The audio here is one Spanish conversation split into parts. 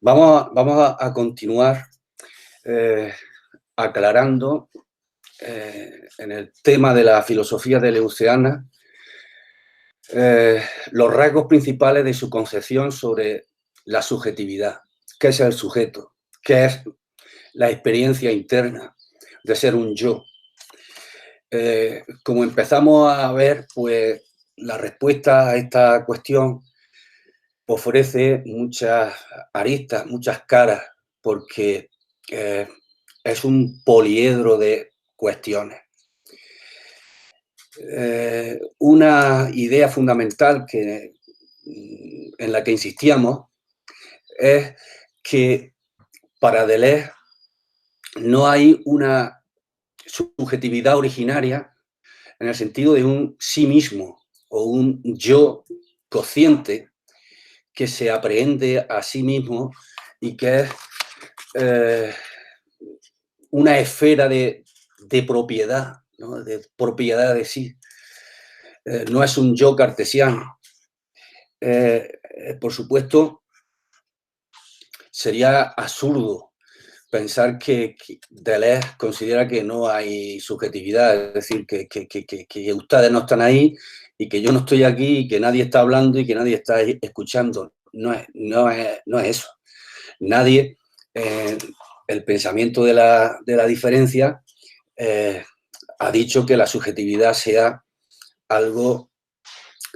Vamos a continuar aclarando en el tema de la filosofía deleuzeana los rasgos principales de su concepción sobre la subjetividad. ¿Qué es el sujeto? ¿Qué es la experiencia interna de ser un yo? Como empezamos a ver, pues la respuesta a esta cuestión ofrece muchas aristas, muchas caras, porque es un poliedro de cuestiones. Una idea fundamental en la que insistíamos es que para Deleuze no hay una subjetividad originaria en el sentido de un sí mismo o un yo consciente que se aprehende a sí mismo y que es una esfera de propiedad, ¿no? De propiedad de sí. No es un yo cartesiano. Por supuesto, sería absurdo pensar que Deleuze considera que no hay subjetividad, es decir, que ustedes no están ahí y que yo no estoy aquí y que nadie está hablando y que nadie está escuchando. No es eso. Nadie, el pensamiento de la diferencia, ha dicho que la subjetividad sea algo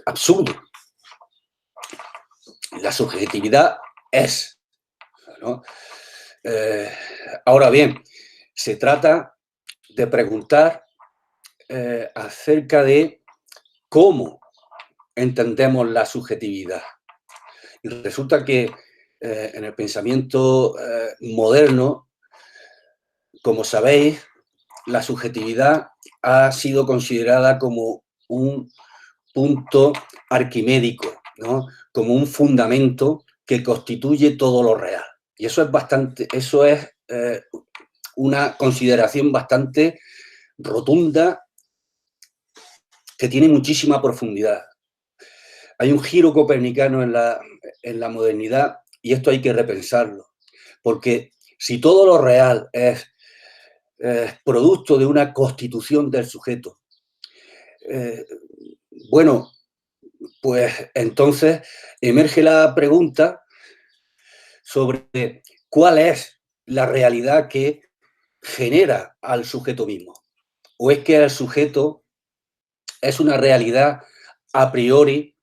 absurdo. La subjetividad es, ¿no? Ahora bien, se trata de preguntar acerca de cómo entendemos la subjetividad. Y resulta que en el pensamiento moderno, como sabéis, la subjetividad ha sido considerada como un punto arquimédico, ¿no? Como un fundamento que constituye todo lo real. Y eso es una consideración bastante rotunda que tiene muchísima profundidad. Hay un giro copernicano en la modernidad y esto hay que repensarlo, porque si todo lo real es producto de una constitución del sujeto, bueno, pues entonces emerge la pregunta sobre cuál es la realidad que genera al sujeto mismo. ¿O es que el sujeto es una realidad a priori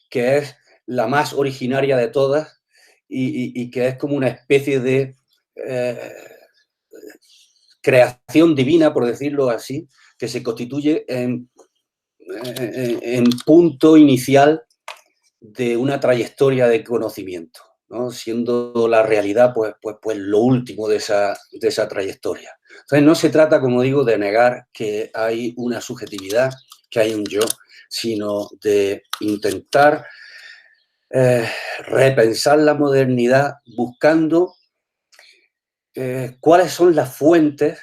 que es la más originaria de todas y que es como una especie de creación divina, por decirlo así, que se constituye en punto inicial de una trayectoria de conocimiento, ¿no? Siendo la realidad pues lo último de esa trayectoria? Entonces no se trata, como digo, de negar que hay una subjetividad, que hay un yo, sino de intentar repensar la modernidad buscando cuáles son las fuentes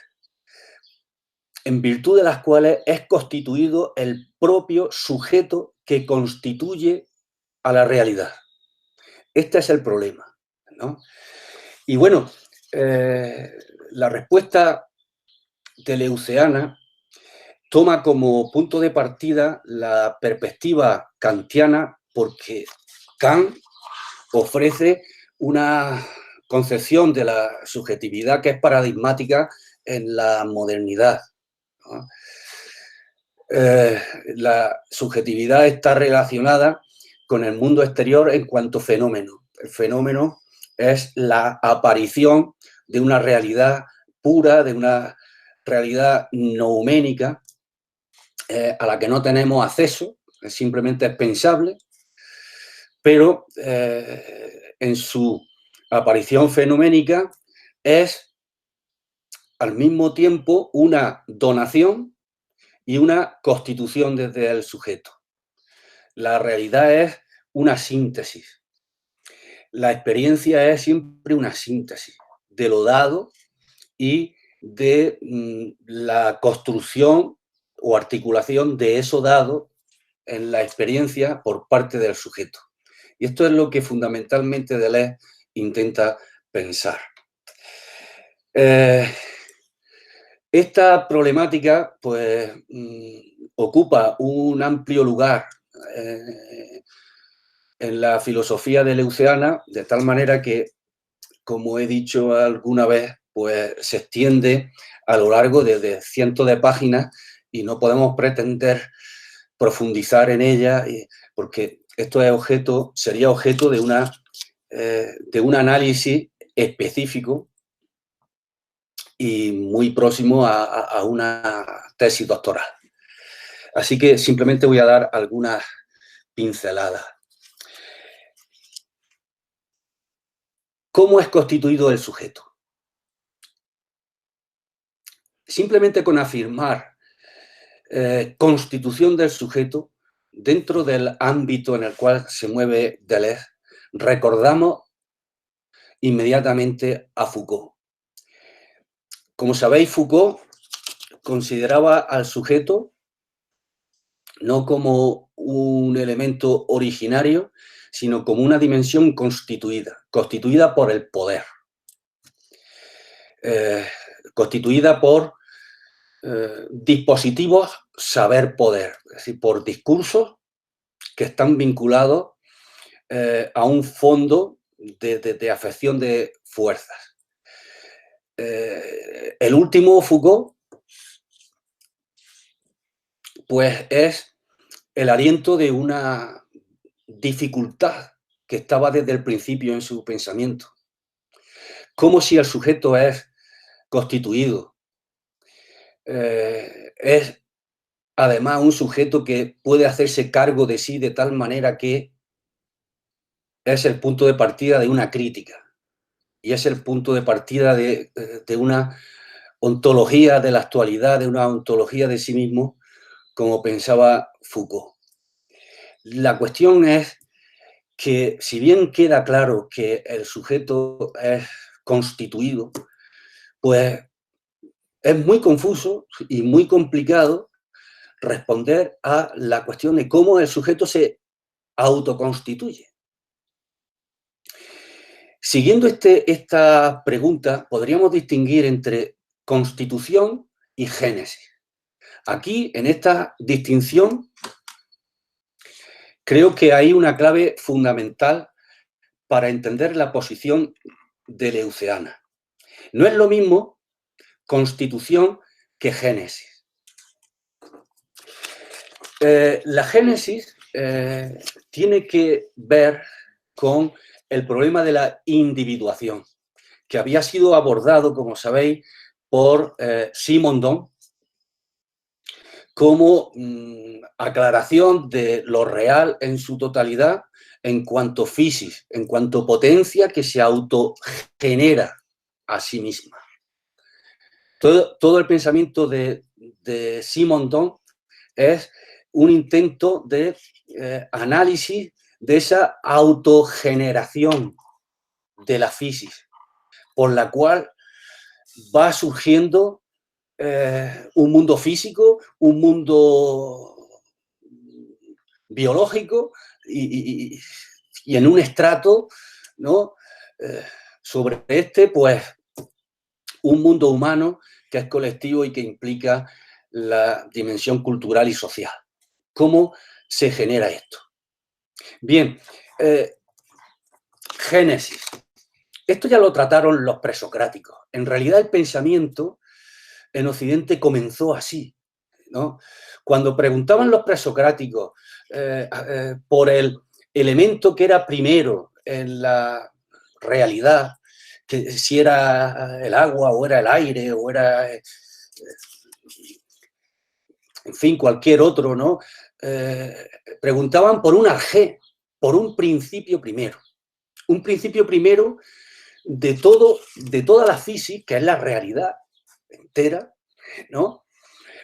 en virtud de las cuales es constituido el propio sujeto que constituye a la realidad. Este es el problema, ¿no? Y bueno, la respuesta deleuzeana toma como punto de partida la perspectiva kantiana porque Kant ofrece una concepción de la subjetividad que es paradigmática en la modernidad, ¿no? La subjetividad está relacionada con el mundo exterior en cuanto fenómeno. El fenómeno es la aparición de una realidad pura, de una realidad nouménica a la que no tenemos acceso, simplemente es pensable, pero en su aparición fenoménica es al mismo tiempo una donación y una constitución desde el sujeto. La realidad es una síntesis. La experiencia es siempre una síntesis de lo dado y de la construcción o articulación de eso dado en la experiencia por parte del sujeto. Y esto es lo que fundamentalmente Deleuze intenta pensar. Esta problemática, pues, ocupa un amplio lugar en la filosofía de Leuceana, de tal manera que, como he dicho alguna vez, pues se extiende a lo largo de cientos de páginas y no podemos pretender profundizar en ella, porque esto sería objeto de un análisis específico y muy próximo a una tesis doctoral. Así que simplemente voy a dar algunas pinceladas. ¿Cómo es constituido el sujeto? Simplemente con afirmar constitución del sujeto dentro del ámbito en el cual se mueve Deleuze, recordamos inmediatamente a Foucault. Como sabéis, Foucault consideraba al sujeto no como un elemento originario, sino como una dimensión constituida por el poder, constituida por dispositivos saber-poder, es decir, por discursos que están vinculados a un fondo de afección de fuerzas. El último, Foucault, pues es el aliento de una dificultad que estaba desde el principio en su pensamiento. Como si el sujeto es constituido, es además un sujeto que puede hacerse cargo de sí de tal manera que es el punto de partida de una crítica y es el punto de partida de una ontología de la actualidad, de una ontología de sí mismo, como pensaba Foucault. La cuestión es que, si bien queda claro que el sujeto es constituido, pues es muy confuso y muy complicado responder a la cuestión de cómo el sujeto se autoconstituye. Siguiendo esta pregunta, podríamos distinguir entre constitución y génesis. Aquí, en esta distinción, creo que hay una clave fundamental para entender la posición de Leuceana. No es lo mismo constitución que génesis. La génesis tiene que ver con el problema de la individuación, que había sido abordado, como sabéis, por Simondon como aclaración de lo real en su totalidad en cuanto physis, en cuanto potencia que se autogenera a sí misma. Todo el pensamiento de Simondon es un intento de análisis de esa autogeneración de la physis, por la cual va surgiendo un mundo físico, un mundo biológico y en un estrato, ¿no? Sobre pues un mundo humano que es colectivo y que implica la dimensión cultural y social. ¿Cómo se genera esto? Bien, génesis. Esto ya lo trataron los presocráticos. En realidad el pensamiento en Occidente comenzó así, ¿no? Cuando preguntaban los presocráticos por el elemento que era primero en la realidad, que si era el agua o era el aire o era, en fin, cualquier otro, ¿no? Preguntaban por un arjé, por un principio primero. Un principio primero de toda la física, que es la realidad entera, ¿no?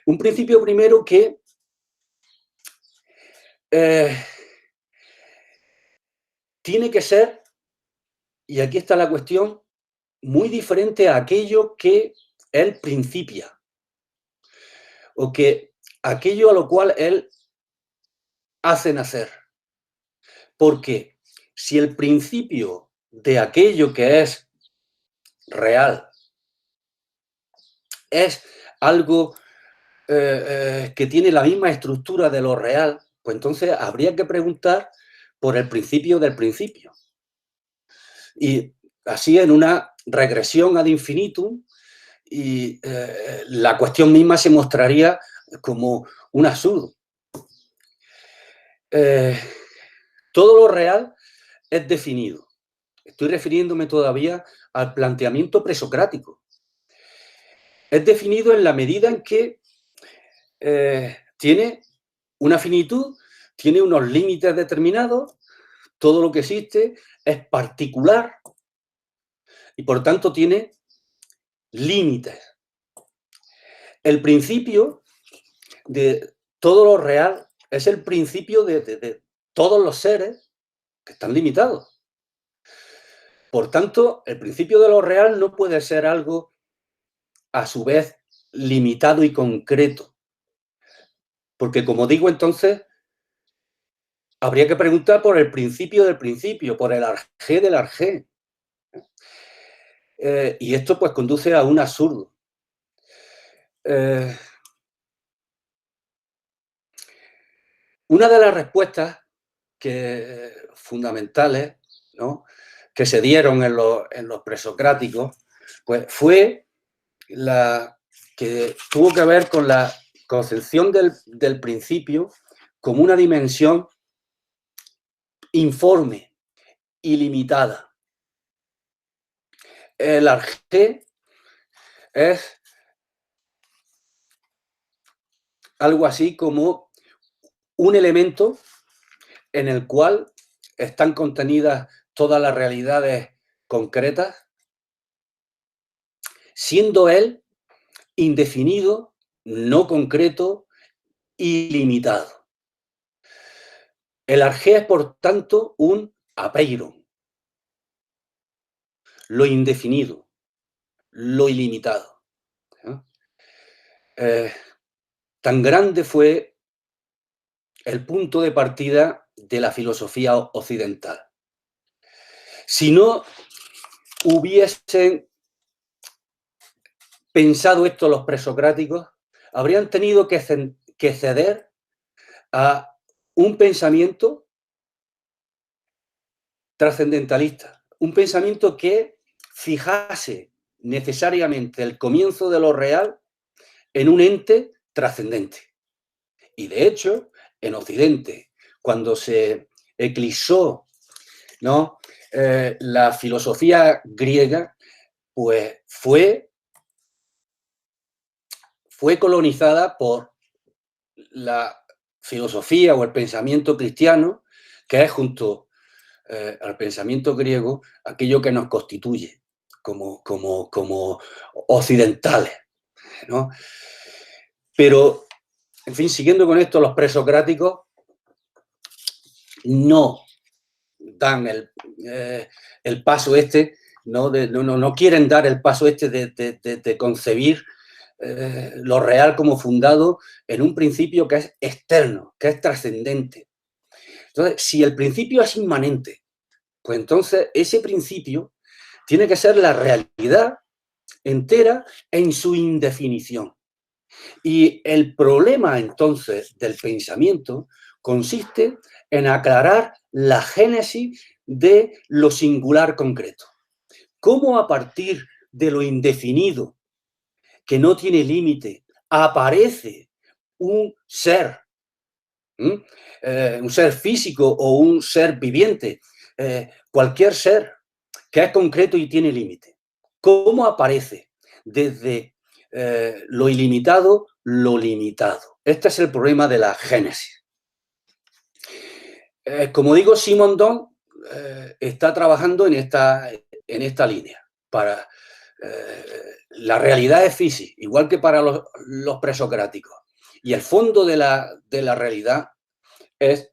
Un principio primero que tiene que ser, y aquí está la cuestión, muy diferente a aquello que él principia, o que aquello a lo cual él hace nacer. Porque si el principio de aquello que es real es algo que tiene la misma estructura de lo real, pues entonces habría que preguntar por el principio del principio. Y así en una regresión ad infinitum, y la cuestión misma se mostraría como un absurdo. Todo lo real es definido. Estoy refiriéndome todavía al planteamiento presocrático. Es definido en la medida en que tiene una finitud, tiene unos límites determinados, todo lo que existe es particular y por tanto tiene límites. El principio de todo lo real es el principio de todos los seres que están limitados. Por tanto, el principio de lo real no puede ser algo a su vez limitado y concreto. Porque, como digo, entonces habría que preguntar por el principio del principio, por el arjé del arjé. Y esto pues conduce a un absurdo. Una de las respuestas fundamentales, ¿no?, que se dieron en los presocráticos, pues fue la que tuvo que ver con la concepción del principio como una dimensión informe, ilimitada. El arjé es algo así como un elemento en el cual están contenidas todas las realidades concretas, siendo él indefinido, no concreto, ilimitado. El arjé es, por tanto, un apeiron, lo indefinido, lo ilimitado, ¿no? Tan grande fue el punto de partida de la filosofía occidental. Si no hubiesen pensado esto los presocráticos, habrían tenido que ceder a un pensamiento trascendentalista, un pensamiento que fijase necesariamente el comienzo de lo real en un ente trascendente. Y de hecho, en Occidente, cuando se eclipsó, ¿no?, la filosofía griega, pues fue colonizada por la filosofía o el pensamiento cristiano, que es junto al pensamiento griego aquello que nos constituye como occidentales, ¿no? Pero, en fin, siguiendo con esto, los presocráticos no dan el paso este, no quieren dar el paso este de concebir lo real como fundado en un principio que es externo, que es trascendente. Entonces, si el principio es inmanente, pues entonces ese principio tiene que ser la realidad entera en su indefinición. Y el problema entonces del pensamiento consiste en aclarar la génesis de lo singular concreto. ¿Cómo a partir de lo indefinido, que no tiene límite, aparece un ser? Un ser físico o un ser viviente, cualquier ser que es concreto y tiene límite. ¿Cómo aparece desde lo ilimitado, lo limitado? Este es el problema de la génesis. Como digo, Simondon está trabajando en esta línea. Para la realidad es física, igual que para los presocráticos. Y el fondo de la realidad es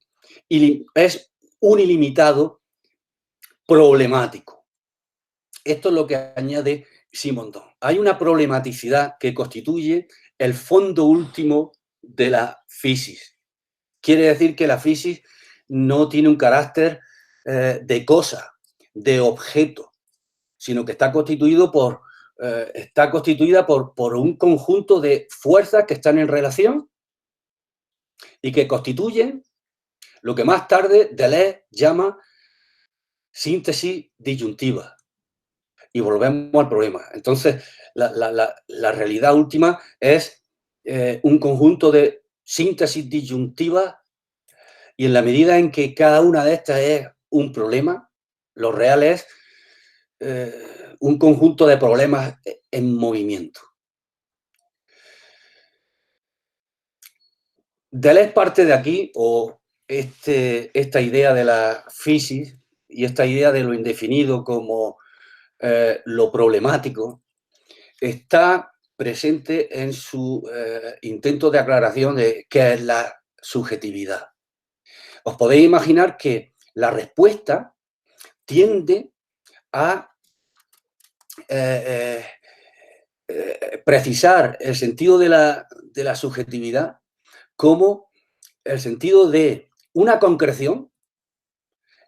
un ilimitado problemático. Esto es lo que añade Simondon. Hay una problematicidad que constituye el fondo último de la physis. Quiere decir que la physis no tiene un carácter de cosa, de objeto, sino que está constituida por un conjunto de fuerzas que están en relación y que constituyen lo que más tarde Deleuze llama síntesis disyuntiva. Y volvemos al problema. Entonces, la realidad última es un conjunto de síntesis disyuntivas, y en la medida en que cada una de estas es un problema, lo real es un conjunto de problemas en movimiento. Deleuze parte de aquí, o esta idea de la physis y esta idea de lo indefinido como lo problemático, está presente en su intento de aclaración de qué es la subjetividad. Os podéis imaginar que la respuesta tiende a precisar el sentido de la subjetividad como el sentido de una concreción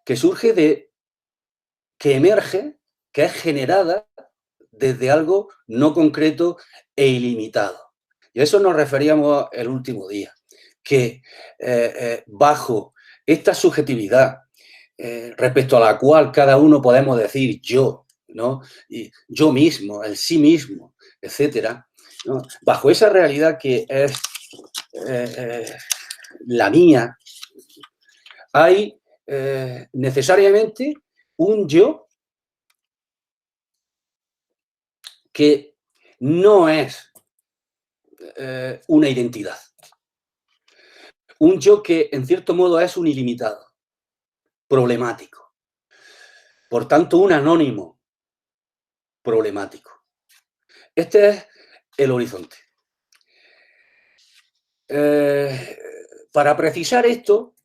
que surge que emerge, que es generada desde algo no concreto e ilimitado. Y a eso nos referíamos el último día, que bajo esta subjetividad respecto a la cual cada uno podemos decir yo, ¿no? Y yo mismo, el sí mismo, etcétera, ¿no? Bajo esa realidad que es la mía, hay necesariamente un yo que no es una identidad. Un yo que, en cierto modo, es un ilimitado, problemático. Por tanto, un anónimo problemático. Este es el horizonte. Para precisar esto,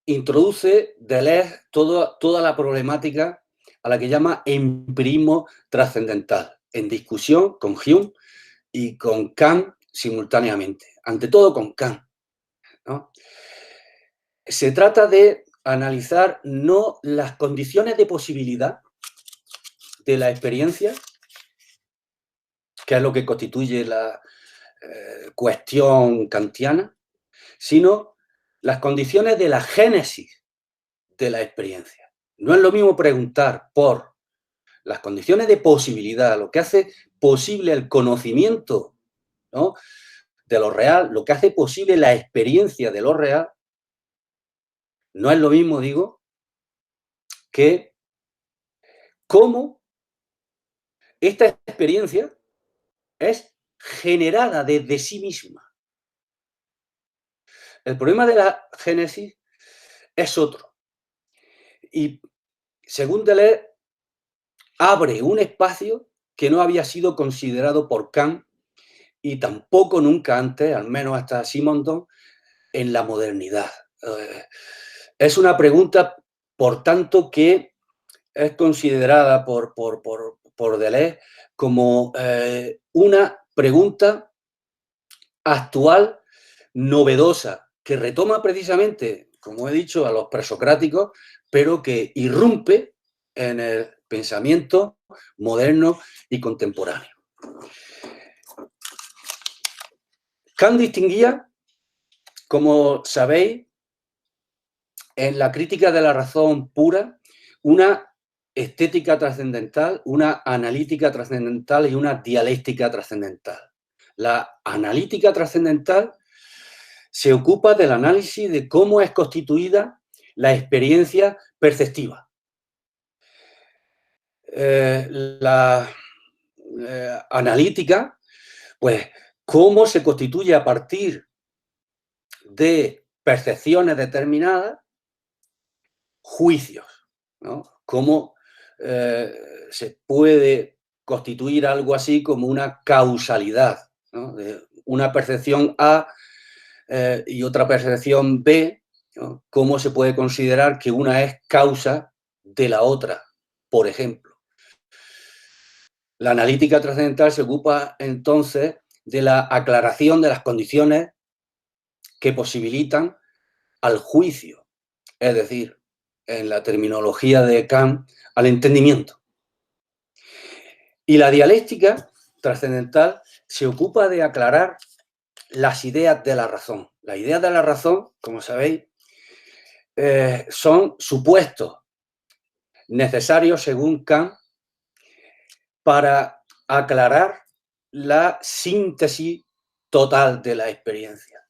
introduce Deleuze toda la problemática a la que llama empirismo trascendental, en discusión con Hume y con Kant simultáneamente, ante todo con Kant, ¿no? Se trata de analizar no las condiciones de posibilidad de la experiencia, que es lo que constituye la cuestión kantiana, sino las condiciones de la génesis de la experiencia. No es lo mismo preguntar por las condiciones de posibilidad, lo que hace posible el conocimiento, ¿no?, de lo real, lo que hace posible la experiencia de lo real, no es lo mismo, digo, que cómo esta experiencia es generada desde sí misma. El problema de la génesis es otro. Y según Deleuze, abre un espacio que no había sido considerado por Kant y tampoco nunca antes, al menos hasta Simondon, en la modernidad. Es una pregunta, por tanto, que es considerada por Deleuze como una pregunta actual, novedosa, que retoma precisamente, como he dicho, a los presocráticos, pero que irrumpe en el pensamiento moderno y contemporáneo. Kant distinguía, como sabéis, en la crítica de la razón pura, una estética trascendental, una analítica trascendental y una dialéctica trascendental. La analítica trascendental se ocupa del análisis de cómo es constituida la experiencia perceptiva. La analítica, pues, cómo se constituye a partir de percepciones determinadas juicios, ¿no? Cómo se puede constituir algo así como una causalidad, ¿no?, de una percepción A y otra percepción B, ¿no? Cómo se puede considerar que una es causa de la otra, por ejemplo. La analítica trascendental se ocupa entonces de la aclaración de las condiciones que posibilitan al juicio, es decir, en la terminología de Kant, al entendimiento. Y la dialéctica trascendental se ocupa de aclarar las ideas de la razón. Las ideas de la razón, como sabéis, son supuestos necesarios, según Kant, para aclarar la síntesis total de la experiencia.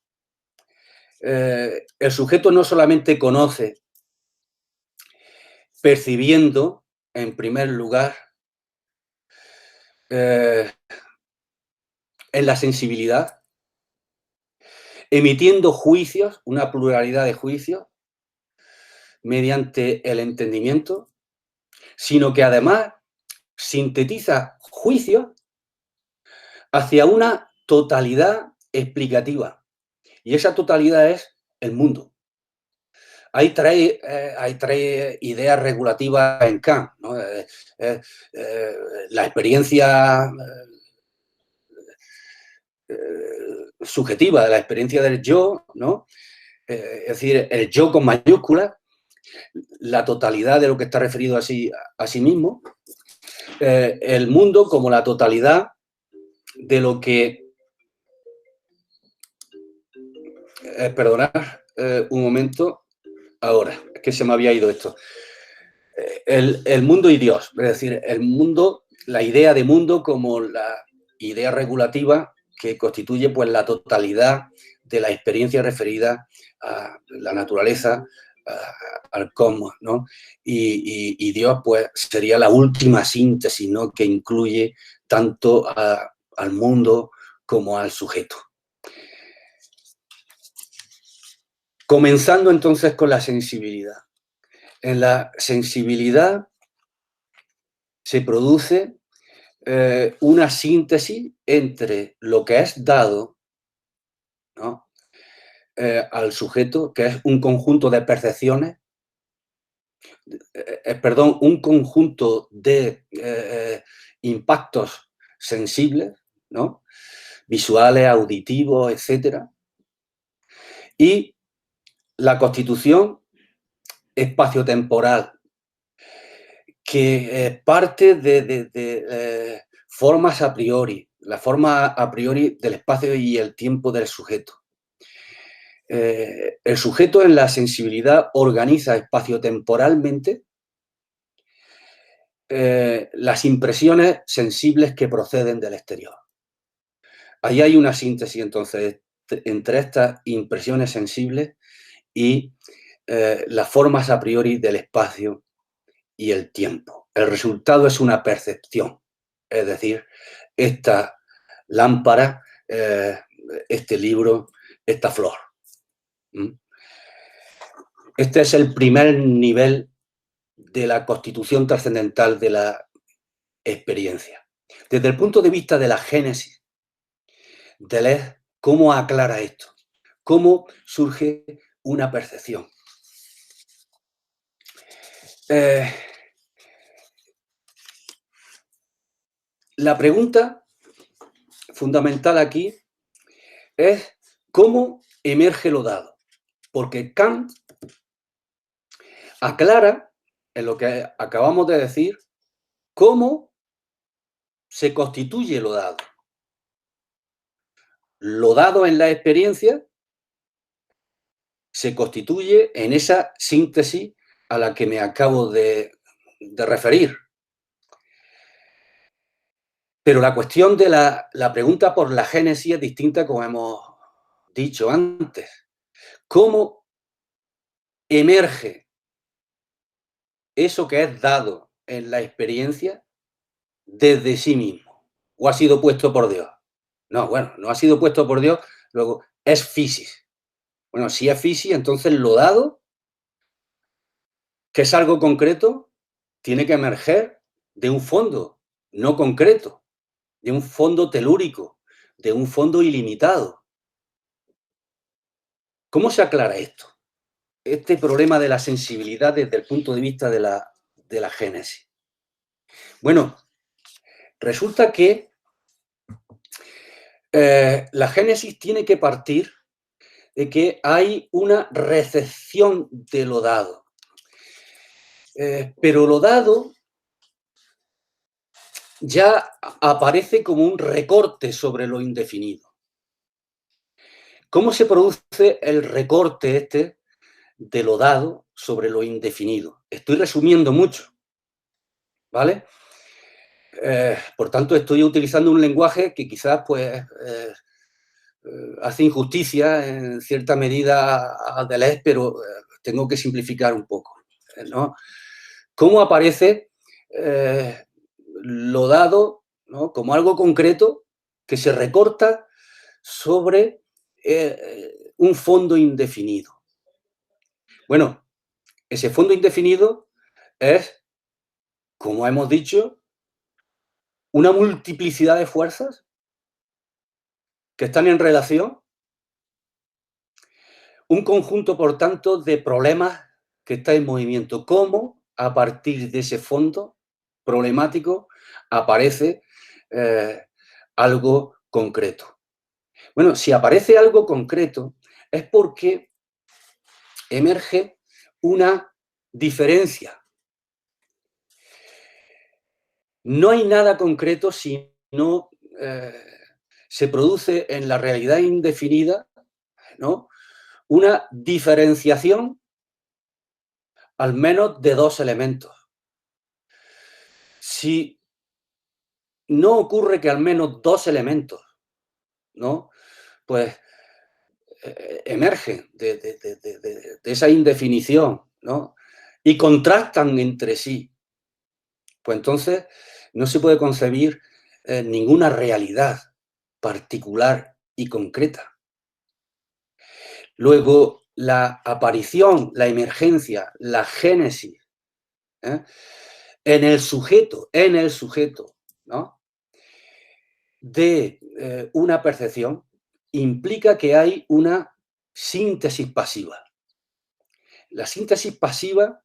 El sujeto no solamente conoce percibiendo, en primer lugar, en la sensibilidad, emitiendo juicios, una pluralidad de juicios, mediante el entendimiento, sino que además sintetiza juicios hacia una totalidad explicativa. Y esa totalidad es el mundo. Hay tres ideas regulativas en Kant, ¿no? La experiencia subjetiva, la experiencia del yo, ¿no? Es decir, el yo con mayúsculas, la totalidad de lo que está referido a sí mismo, el mundo como la totalidad de lo que... perdonad un momento, ahora, es que se me había ido esto. El mundo y Dios, es decir, el mundo, la idea de mundo como la idea regulativa que constituye pues la totalidad de la experiencia referida a la naturaleza, al cosmos, ¿no? Y Dios pues sería la última síntesis, ¿no? Que incluye tanto al mundo como al sujeto. Comenzando entonces con la sensibilidad. En la sensibilidad se produce una síntesis entre lo que es dado, ¿no? Al sujeto, que es un conjunto de percepciones, perdón, un conjunto de impactos sensibles, ¿no? Visuales, auditivos, etc. Y la constitución espaciotemporal, que parte de formas a priori, la forma a priori del espacio y el tiempo del sujeto. El sujeto en la sensibilidad organiza espaciotemporalmente las impresiones sensibles que proceden del exterior. Ahí hay una síntesis, entonces, entre estas impresiones sensibles y las formas a priori del espacio y el tiempo. El resultado es una percepción, es decir, esta lámpara, este libro, esta flor. Este es el primer nivel de la constitución trascendental de la experiencia. Desde el punto de vista de la génesis, Deleuze, ¿cómo aclara esto? ¿Cómo surge una percepción? La pregunta fundamental aquí es cómo emerge lo dado. Porque Kant aclara, en lo que acabamos de decir, cómo se constituye lo dado. Lo dado en la experiencia se constituye en esa síntesis a la que me acabo de referir. Pero la cuestión de la pregunta por la génesis es distinta, como hemos dicho antes. ¿Cómo emerge eso que es dado en la experiencia desde sí mismo? ¿O ha sido puesto por Dios? No, bueno, no ha sido puesto por Dios, luego es physis. Bueno, si es physis, entonces lo dado, que es algo concreto, tiene que emerger de un fondo no concreto, de un fondo telúrico, de un fondo ilimitado. ¿Cómo se aclara esto? Este problema de la sensibilidad desde el punto de vista de la génesis. Bueno, resulta que la génesis tiene que partir de que hay una recepción de lo dado. Pero lo dado ya aparece como un recorte sobre lo indefinido. ¿Cómo se produce el recorte este de lo dado sobre lo indefinido? Estoy resumiendo mucho, ¿vale? Por tanto, estoy utilizando un lenguaje que quizás pues, hace injusticia en cierta medida a Deleuze, pero tengo que simplificar un poco, ¿no? ¿Cómo aparece lo dado, ¿no?, como algo concreto que se recorta sobre un fondo indefinido? Bueno, ese fondo indefinido es, como hemos dicho, una multiplicidad de fuerzas que están en relación, un conjunto, por tanto, de problemas que está en movimiento. ¿Cómo, a partir de ese fondo problemático, aparece algo concreto? Bueno, si aparece algo concreto es porque emerge una diferencia. No hay nada concreto si no se produce en la realidad indefinida, ¿no?, una diferenciación al menos de dos elementos. Si no ocurre que al menos dos elementos, ¿no?, pues emergen de esa indefinición, ¿no?, y contrastan entre sí, pues entonces no se puede concebir ninguna realidad particular y concreta. Luego, la aparición, la emergencia, la génesis, ¿eh?, en el sujeto, ¿no?, de una percepción implica que hay una síntesis pasiva. La síntesis pasiva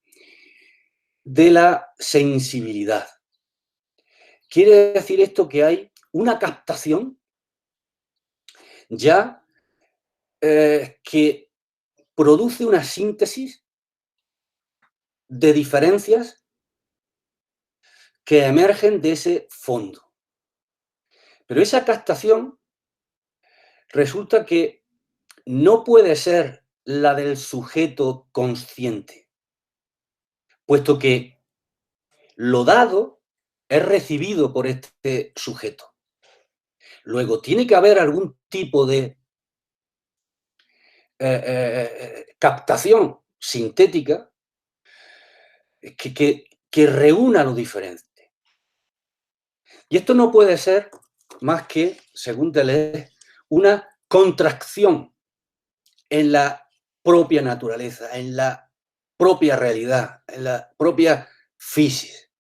de la sensibilidad. Quiere decir esto que hay una captación ya que produce una síntesis de diferencias que emergen de ese fondo. Pero esa captación resulta que no puede ser la del sujeto consciente, puesto que lo dado es recibido por este sujeto. Luego, tiene que haber algún tipo de captación sintética que reúna lo diferente. Y esto no puede ser más que, según Deleuze, una contracción en la propia naturaleza, en la propia realidad, en la propia physis.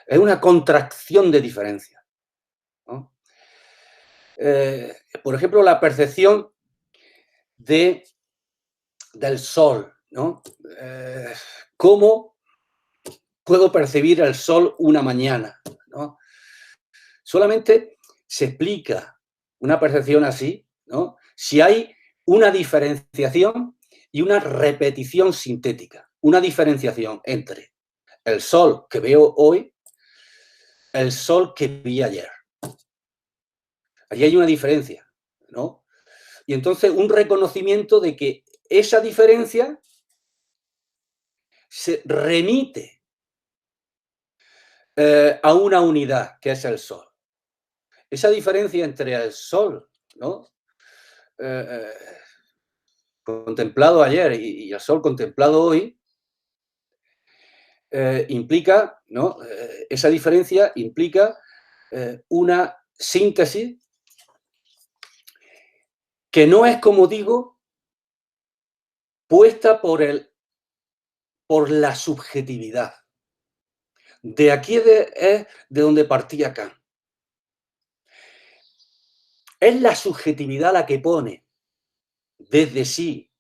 Es una contracción de diferencia, ¿no? Por ejemplo, la percepción del sol, ¿no? ¿Cómo puedo percibir el sol una mañana, ¿no? Solamente se explica una percepción así, ¿no?, si hay una diferenciación y una repetición sintética. Una diferenciación entre el sol que veo hoy, el sol que vi ayer. Allí hay una diferencia, ¿no? Y entonces un reconocimiento de que esa diferencia se remite a una unidad, que es el sol. Esa diferencia entre el sol, ¿no?, eh, eh, contemplado ayer y el sol contemplado hoy, implica, ¿no?, esa diferencia implica una síntesis que no es, como digo, puesta por la subjetividad. De aquí es de donde partía Kant. Es la subjetividad la que pone desde sí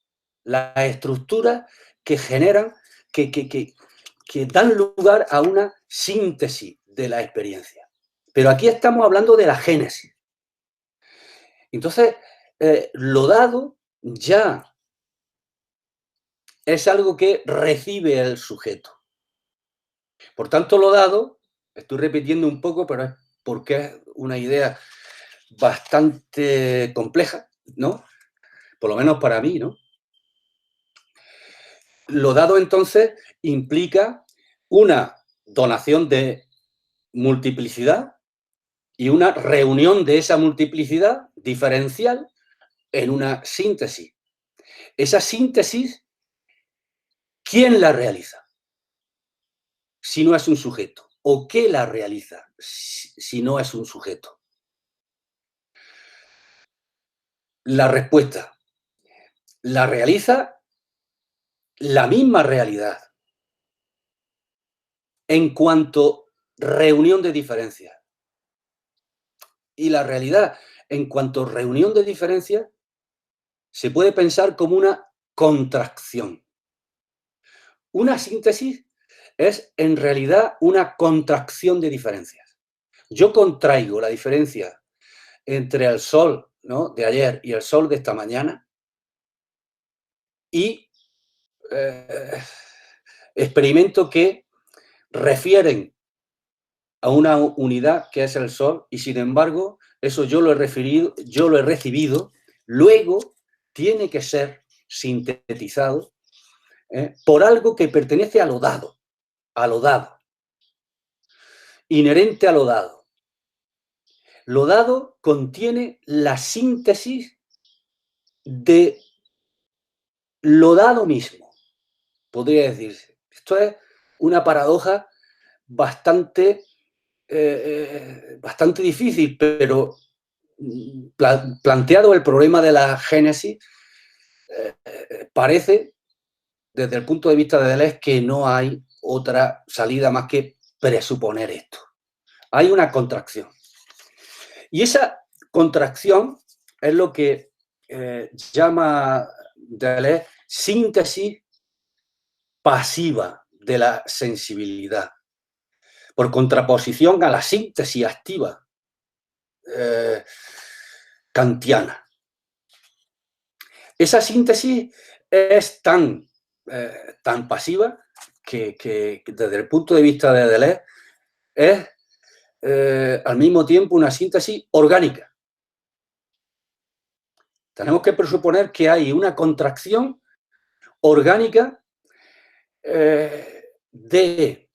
las estructuras que generan, que dan lugar a una síntesis de la experiencia. Pero aquí estamos hablando de la génesis. Entonces, lo dado ya es algo que recibe el sujeto. Por tanto, lo dado, estoy repitiendo un poco, pero es porque es una idea bastante compleja, ¿no? Por lo menos para mí, ¿no? Lo dado, entonces, implica una donación de multiplicidad y una reunión de esa multiplicidad diferencial en una síntesis. Esa síntesis, ¿quién la realiza? Si no es un sujeto. ¿O qué la realiza si no es un sujeto? La respuesta, la realiza la misma realidad en cuanto reunión de diferencias. Y la realidad en cuanto reunión de diferencias se puede pensar como una contracción. Una síntesis es en realidad una contracción de diferencias. Yo contraigo la diferencia entre el sol, ¿no?, de ayer y el sol de esta mañana y experimento que refieren a una unidad que es el sol y sin embargo eso yo lo he recibido, luego tiene que ser sintetizado por algo que pertenece a lo dado, inherente a lo dado. Lo dado contiene la síntesis de lo dado mismo, podría decirse. Esto es una paradoja bastante, bastante difícil, pero planteado el problema de la génesis, parece, desde el punto de vista de Deleuze, que no hay otra salida más que presuponer esto. Hay una contracción. Y esa contracción es lo que llama Deleuze síntesis pasiva de la sensibilidad, por contraposición a la síntesis activa kantiana. Esa síntesis es tan pasiva que desde el punto de vista de Deleuze es al mismo tiempo una síntesis orgánica. Tenemos que presuponer que hay una contracción orgánica de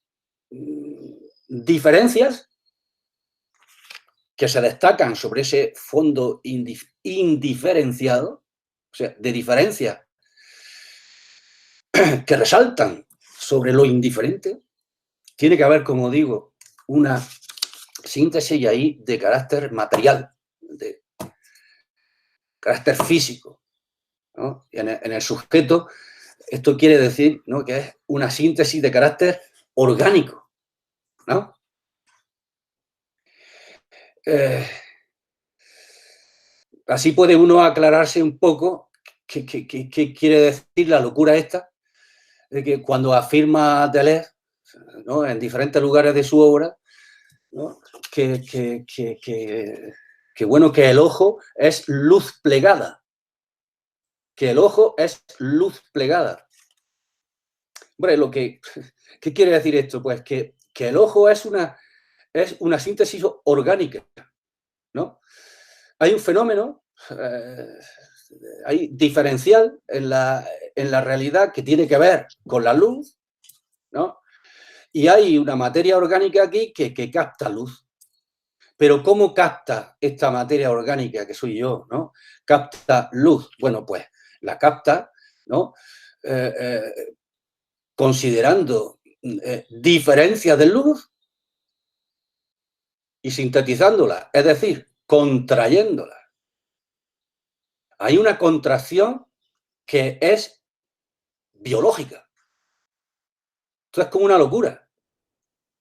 diferencias que se destacan sobre ese fondo indiferenciado, o sea, de diferencias que resaltan sobre lo indiferente. Tiene que haber, como digo, una síntesis ahí de carácter material, de carácter físico, ¿no? Y en el sujeto, esto quiere decir, ¿no?, que es una síntesis de carácter orgánico, ¿no? Así puede uno aclararse un poco qué quiere decir la locura esta, de que cuando afirma Deleuze, ¿no?, en diferentes lugares de su obra, ¿no?, bueno, que el ojo es luz plegada. Que el ojo es luz plegada. Hombre, ¿qué quiere decir esto? Pues que el ojo es una síntesis orgánica, ¿no? Hay un fenómeno, hay diferencial en la realidad que tiene que ver con la luz, ¿no? Y hay una materia orgánica aquí que capta luz. Pero ¿cómo capta esta materia orgánica que soy yo, ¿no? Capta luz. Bueno, pues la capta, ¿no?, considerando diferencias de luz y sintetizándolas, es decir, contrayéndolas. Hay una contracción que es biológica. Esto es como una locura,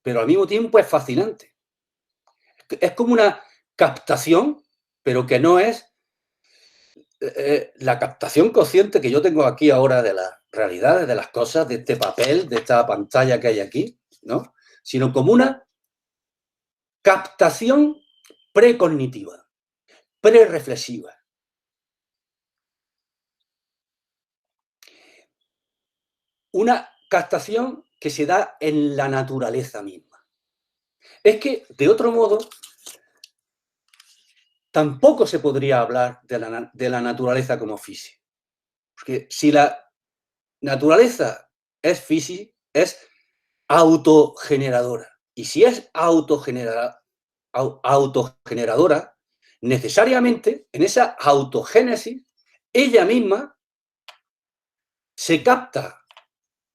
pero al mismo tiempo es fascinante. Es como una captación, pero que no es la captación consciente que yo tengo aquí ahora de las realidades, de las cosas, de este papel, de esta pantalla que hay aquí, ¿no?, sino como una captación precognitiva, prereflexiva. Una captación que se da en la naturaleza misma. Es que, de otro modo, tampoco se podría hablar de la naturaleza como física. Porque si la naturaleza es física, es autogeneradora. Y si es autogeneradora, necesariamente en esa autogénesis, ella misma se capta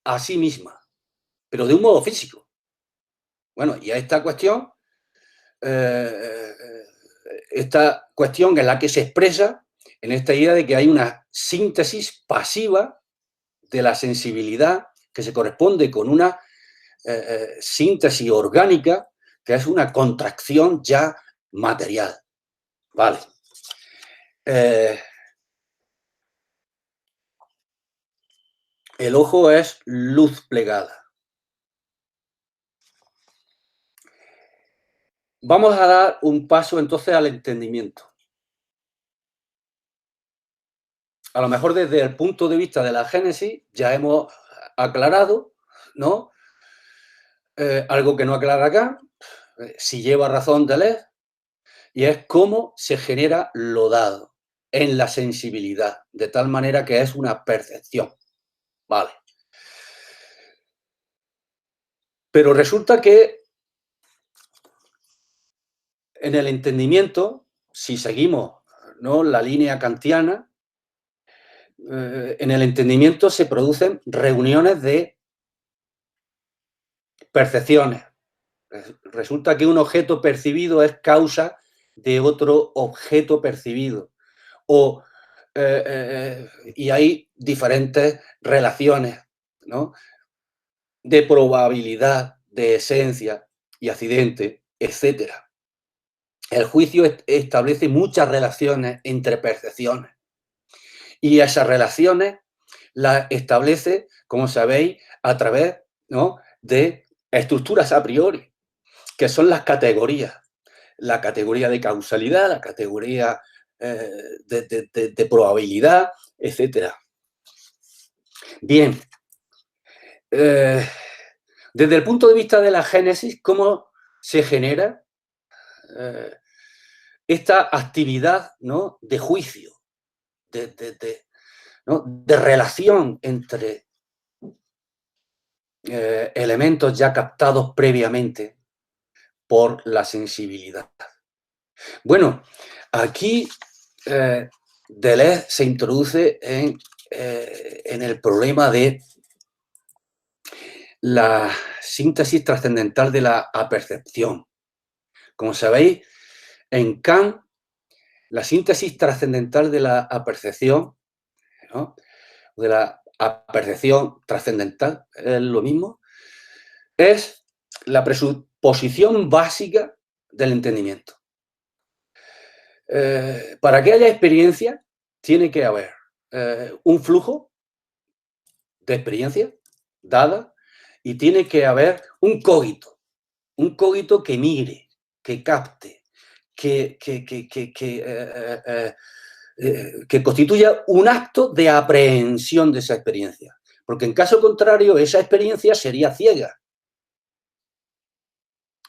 a sí misma, pero de un modo físico. Bueno, y a esta cuestión es la que se expresa en esta idea de que hay una síntesis pasiva de la sensibilidad que se corresponde con una síntesis orgánica, que es una contracción ya material. Vale. El ojo es luz plegada. Vamos a dar un paso entonces al entendimiento. A lo mejor desde el punto de vista de la génesis ya hemos aclarado, ¿no? Algo que no aclara acá, si lleva razón Deleuze, y es cómo se genera lo dado en la sensibilidad, de tal manera que es una percepción. Vale. Pero resulta que en el entendimiento, si seguimos, ¿no?, la línea kantiana, en el entendimiento se producen reuniones de percepciones. Resulta que un objeto percibido es causa de otro objeto percibido. Y hay diferentes relaciones, ¿no?, de probabilidad, de esencia y accidente, etc. El juicio establece muchas relaciones entre percepciones. Y esas relaciones las establece, como sabéis, a través, ¿no?, de estructuras a priori, que son las categorías. La categoría de causalidad, la categoría de probabilidad, etc. Bien. Desde el punto de vista de la génesis, ¿cómo se genera esta actividad, ¿no?, de juicio, ¿no?, de relación entre elementos ya captados previamente por la sensibilidad? Bueno, aquí Deleuze se introduce en el problema de la síntesis trascendental de la apercepción. Como sabéis, en Kant, la síntesis trascendental de la apercepción, ¿no?, de la apercepción trascendental, es lo mismo, es la presuposición básica del entendimiento. Para que haya experiencia, tiene que haber un flujo de experiencia dada y tiene que haber un cogito que mire, que capte, que constituya un acto de aprehensión de esa experiencia. Porque en caso contrario, esa experiencia sería ciega.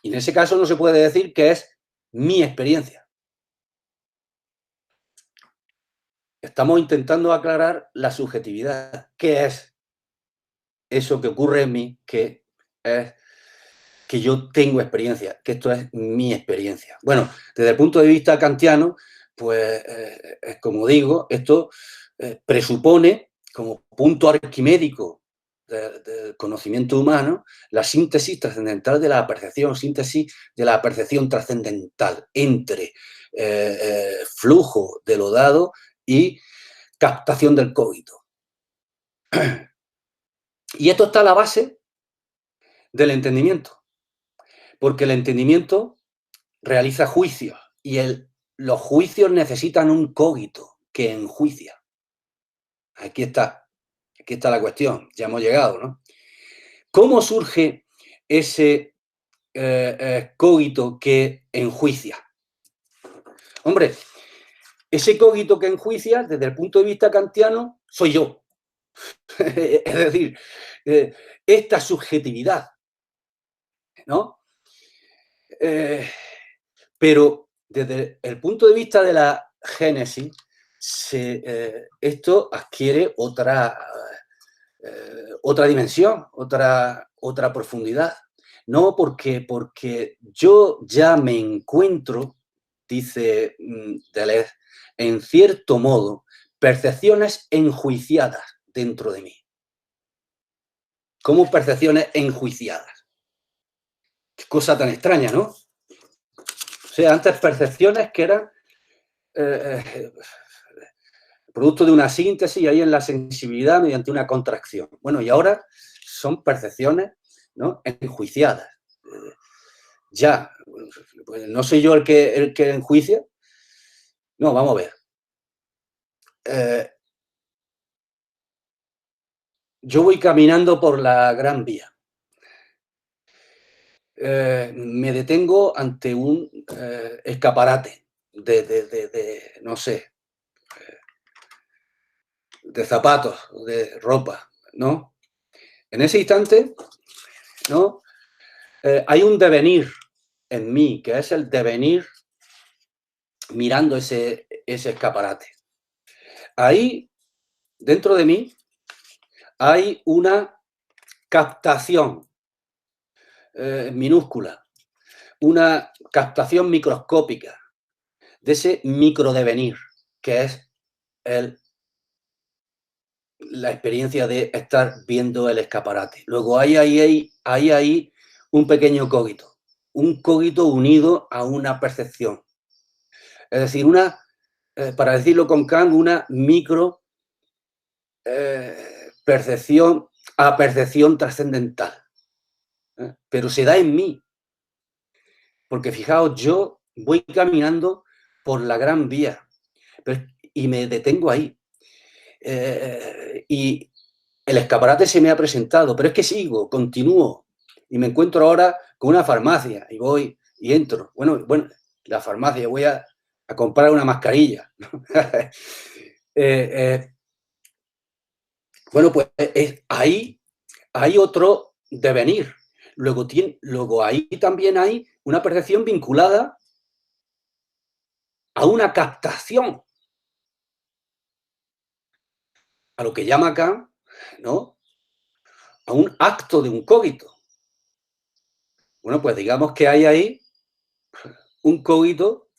Y en ese caso no se puede decir que es mi experiencia. Estamos intentando aclarar la subjetividad. ¿Qué es eso que ocurre en mí, que es que yo tengo experiencia, que esto es mi experiencia? Bueno, desde el punto de vista kantiano, pues, como digo, esto presupone como punto arquimédico del conocimiento humano la síntesis trascendental de la percepción, síntesis de la percepción trascendental entre flujo de lo dado y captación del cogito. Y esto está a la base del entendimiento, porque el entendimiento realiza juicios y los juicios necesitan un cogito que enjuicia. Aquí está la cuestión, ya hemos llegado, ¿no? ¿Cómo surge ese cogito que enjuicia? Hombre, ese cogito que enjuicia, desde el punto de vista kantiano, soy yo. Es decir, esta subjetividad, ¿no? Pero desde el punto de vista de la génesis, esto adquiere otra dimensión, otra profundidad. No porque yo ya me encuentro, dice Deleuze, en cierto modo, percepciones enjuiciadas dentro de mí. ¿Cómo percepciones enjuiciadas? Qué cosa tan extraña, ¿no? O sea, antes percepciones que eran producto de una síntesis ahí en la sensibilidad mediante una contracción. Bueno, y ahora son percepciones, ¿no?, enjuiciadas. Ya, pues no soy yo el que enjuicia. No, vamos a ver. Yo voy caminando por la Gran Vía. Me detengo ante un escaparate no sé, de zapatos, de ropa, ¿no? En ese instante, ¿no?, hay un devenir en mí, que es el devenir mirando ese escaparate. Ahí, dentro de mí, hay una captación minúscula, una captación microscópica de ese microdevenir, que es la experiencia de estar viendo el escaparate. Luego hay ahí un pequeño un cogito unido a una percepción. Es decir, para decirlo con Kant, una micro percepción a percepción trascendental. Pero se da en mí. Porque fijaos, yo voy caminando por la Gran Vía y me detengo ahí. Y el escaparate se me ha presentado, pero es que sigo, continúo. Y me encuentro ahora con una farmacia y voy y entro. Bueno, la farmacia, voy a comprar una mascarilla. Bueno, pues ahí hay otro devenir. Luego ahí también hay una percepción vinculada a una captación, a lo que llama Kant, ¿no?, a un acto de un cogito. Bueno, pues digamos que hay ahí un cogito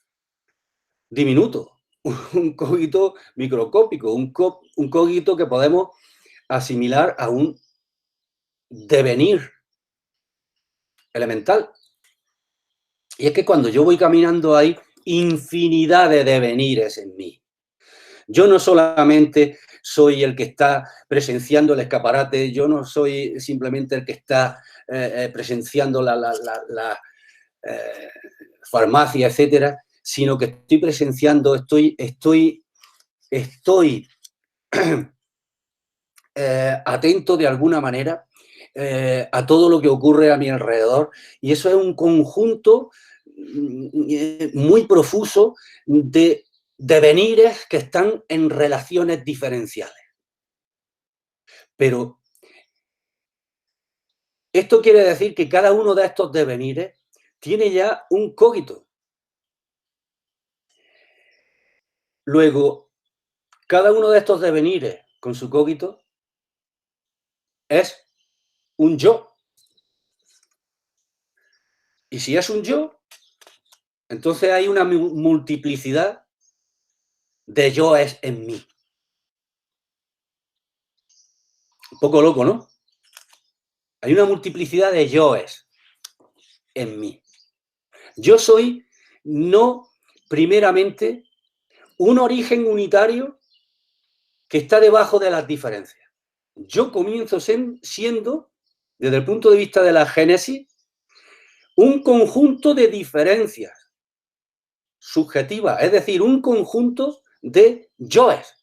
diminuto, un cogito microscópico, un cogito que podemos asimilar a un devenir elemental. Y es que cuando yo voy caminando hay infinidad de devenires en mí. Yo no solamente soy el que está presenciando el escaparate, yo no soy simplemente el que está presenciando la farmacia, etcétera, sino que estoy presenciando, estoy atento de alguna manera a todo lo que ocurre a mi alrededor, y eso es un conjunto muy profuso de devenires que están en relaciones diferenciales. Pero esto quiere decir que cada uno de estos devenires tiene ya un cogito. Luego, cada uno de estos devenires con su cogito es un yo. Y si es un yo, entonces hay una multiplicidad de yoes en mí. Un poco loco, ¿no? Hay una multiplicidad de yoes en mí. Yo soy no primeramente un origen unitario que está debajo de las diferencias. Yo comienzo siendo, desde el punto de vista de la génesis, un conjunto de diferencias subjetivas, es decir, un conjunto de yoes.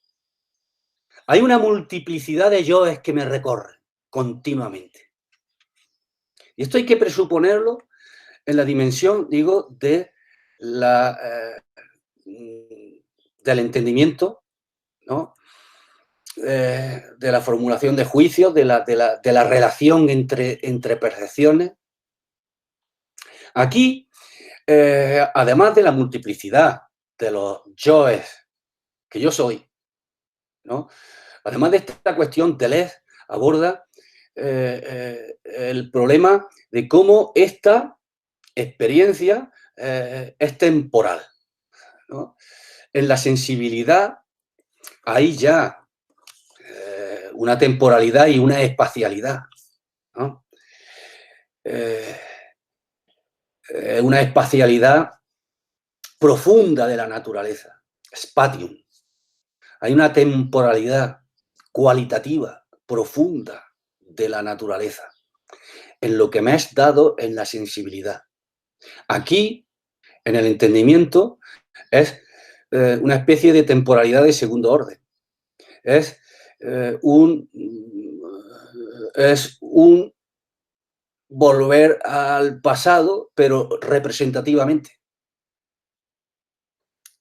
Hay una multiplicidad de yoes que me recorren continuamente. Y esto hay que presuponerlo en la dimensión, digo, del entendimiento, ¿no?, de la formulación de juicios, de la relación entre percepciones. Aquí, además de la multiplicidad de los yoes que yo soy, ¿no? Además de esta cuestión, Deleuze aborda el problema de cómo esta experiencia es temporal, ¿no? En la sensibilidad hay ya una temporalidad y una espacialidad, ¿no? Una espacialidad profunda de la naturaleza, spatium. Hay una temporalidad cualitativa profunda de la naturaleza, en lo que me es dado en la sensibilidad. Aquí, en el entendimiento, es una especie de temporalidad de segundo orden. Es un volver al pasado, pero representativamente,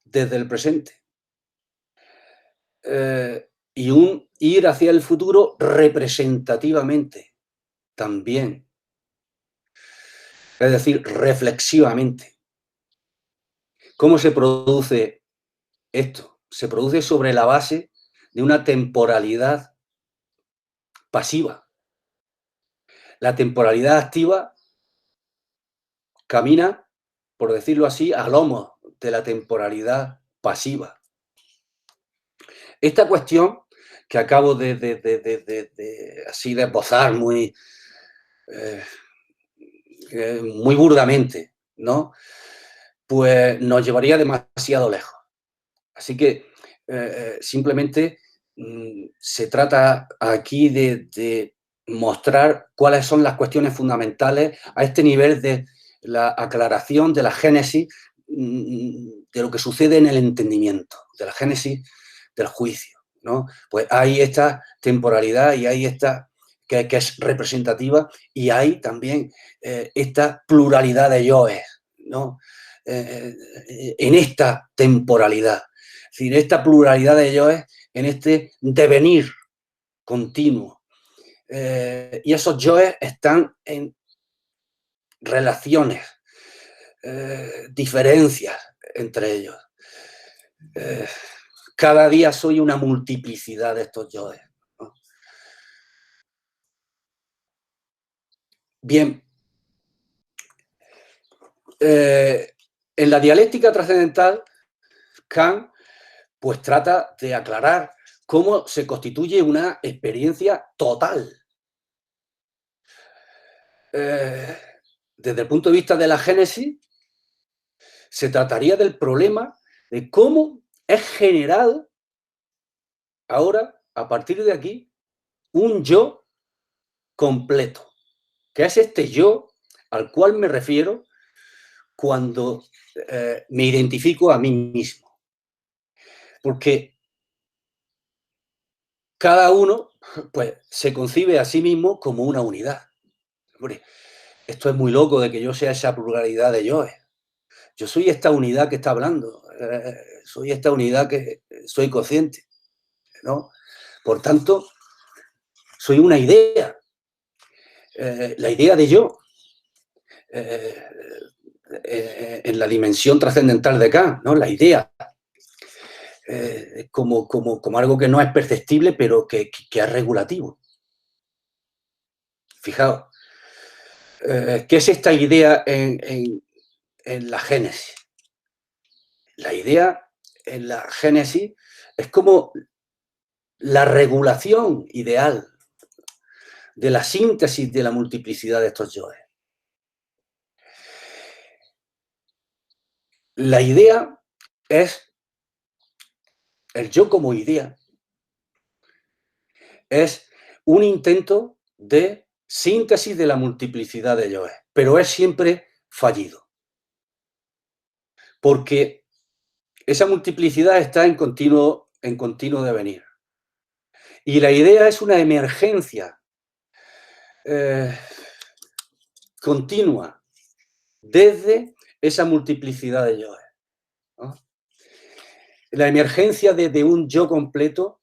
desde el presente. Y un ir hacia el futuro representativamente, también. Es decir, reflexivamente. ¿Cómo se produce esto? Se produce sobre la base de una temporalidad pasiva. La temporalidad activa camina, por decirlo así, a lomo de la temporalidad pasiva. Esta cuestión que acabo de así de esbozar muy burdamente, ¿no? Pues nos llevaría demasiado lejos. Así que simplemente se trata aquí de mostrar cuáles son las cuestiones fundamentales a este nivel de la aclaración de la génesis de lo que sucede en el entendimiento, de la génesis del juicio, ¿no? Pues hay esta temporalidad y hay esta que es representativa y hay también esta pluralidad de yoes, ¿no? En esta temporalidad. Es decir, esta pluralidad de yoes en este devenir continuo. Y esos yoes están en relaciones, diferencias entre ellos. Cada día soy una multiplicidad de estos yoes, ¿no? Bien. En la dialéctica trascendental, Kant pues trata de aclarar cómo se constituye una experiencia total. Desde el punto de vista de la génesis, se trataría del problema de cómo es generado ahora, a partir de aquí, un yo completo, que es este yo al cual me refiero cuando me identifico a mí mismo. Porque cada uno pues, se concibe a sí mismo como una unidad. Hombre, esto es muy loco de que yo sea esa pluralidad de yoes. Yo soy esta unidad que está hablando, soy esta unidad que soy consciente, ¿no? Por tanto, soy una idea, la idea de yo, en la dimensión trascendental de Kant, ¿no? La idea, como algo que no es perceptible, pero que es regulativo. Fijaos, ¿qué es esta idea en la génesis? La idea en la génesis es como la regulación ideal de la síntesis de la multiplicidad de estos yoes. La idea es, el yo como idea, es un intento de síntesis de la multiplicidad de yoes, pero es siempre fallido. Porque esa multiplicidad está en continuo devenir. Y la idea es una emergencia continua desde esa multiplicidad de yoes, ¿no? La emergencia de un yo completo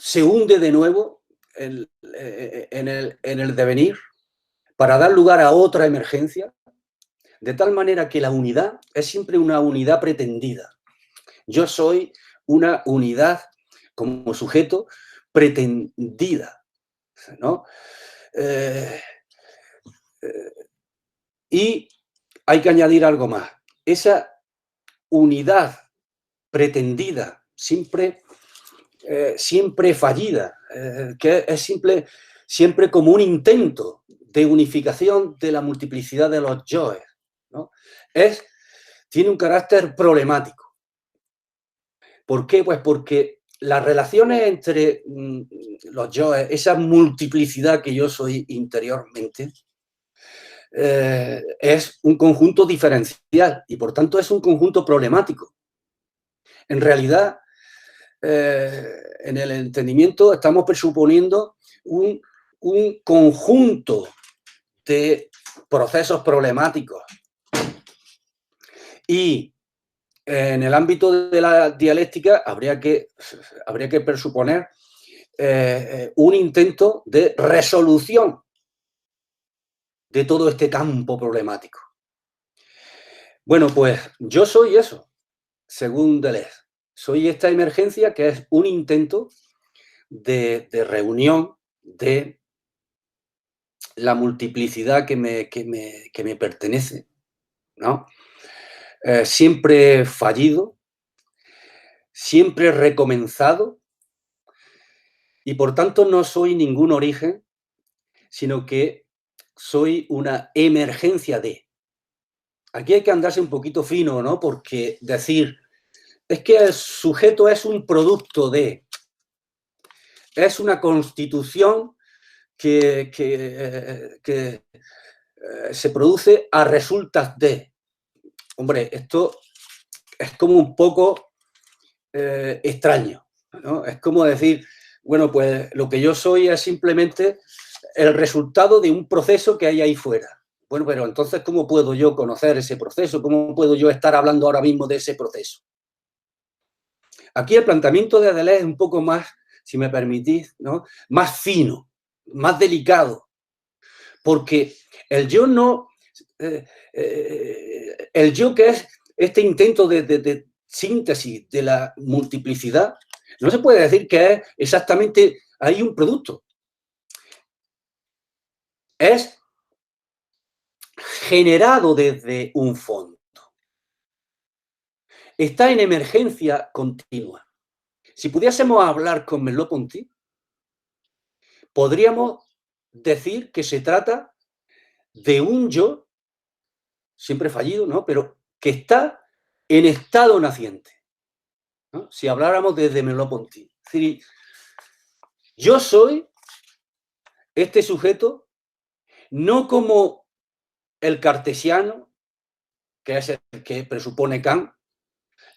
se hunde de nuevo en el devenir para dar lugar a otra emergencia, de tal manera que la unidad es siempre una unidad pretendida. Yo soy una unidad como sujeto pretendida, ¿no? Eh, eh, y hay que añadir algo más. Esa unidad pretendida, siempre fallida, que es siempre como un intento de unificación de la multiplicidad de los yoes, ¿no? Tiene un carácter problemático. ¿Por qué? Pues porque las relaciones entre los yoes, esa multiplicidad que yo soy interiormente, es un conjunto diferencial y por tanto es un conjunto problemático. En realidad, en el entendimiento estamos presuponiendo un conjunto de procesos problemáticos y en el ámbito de la dialéctica habría que presuponer un intento de resolución de todo este campo problemático. Bueno, pues yo soy eso, según Deleuze. Soy esta emergencia que es un intento de reunión de la multiplicidad que me pertenece, ¿no? Siempre fallido, siempre recomenzado, y por tanto no soy ningún origen, sino que soy una emergencia de. Aquí hay que andarse un poquito fino, ¿no? Porque decir, es que el sujeto es un producto de, es una constitución que se produce a resultas de. Hombre, esto es como un poco extraño, ¿no? Es como decir, bueno, pues lo que yo soy es simplemente el resultado de un proceso que hay ahí fuera. Bueno, pero entonces, ¿cómo puedo yo conocer ese proceso? ¿Cómo puedo yo estar hablando ahora mismo de ese proceso? Aquí el planteamiento de Deleuze es un poco más, si me permitís, ¿no? Más fino, más delicado, porque el yo no, el yo que es este intento de síntesis de la multiplicidad, no se puede decir que es exactamente ahí un producto. Es generado desde un fondo. Está en emergencia continua. Si pudiésemos hablar con Merleau-Ponty, podríamos decir que se trata de un yo, siempre fallido, ¿no? Pero que está en estado naciente, ¿no? Si habláramos desde Merleau-Ponty. Es decir, yo soy este sujeto no como el cartesiano, que es el que presupone Kant,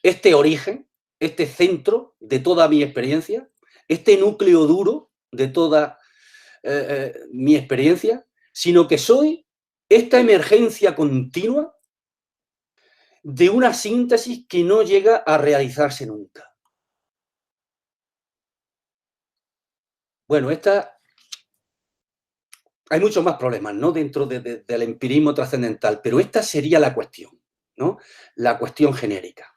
este origen, este centro de toda mi experiencia, este núcleo duro de toda mi experiencia, sino que soy esta emergencia continua de una síntesis que no llega a realizarse nunca. Bueno, hay muchos más problemas, ¿no? Dentro del empirismo trascendental, pero esta sería la cuestión, ¿no? La cuestión genérica.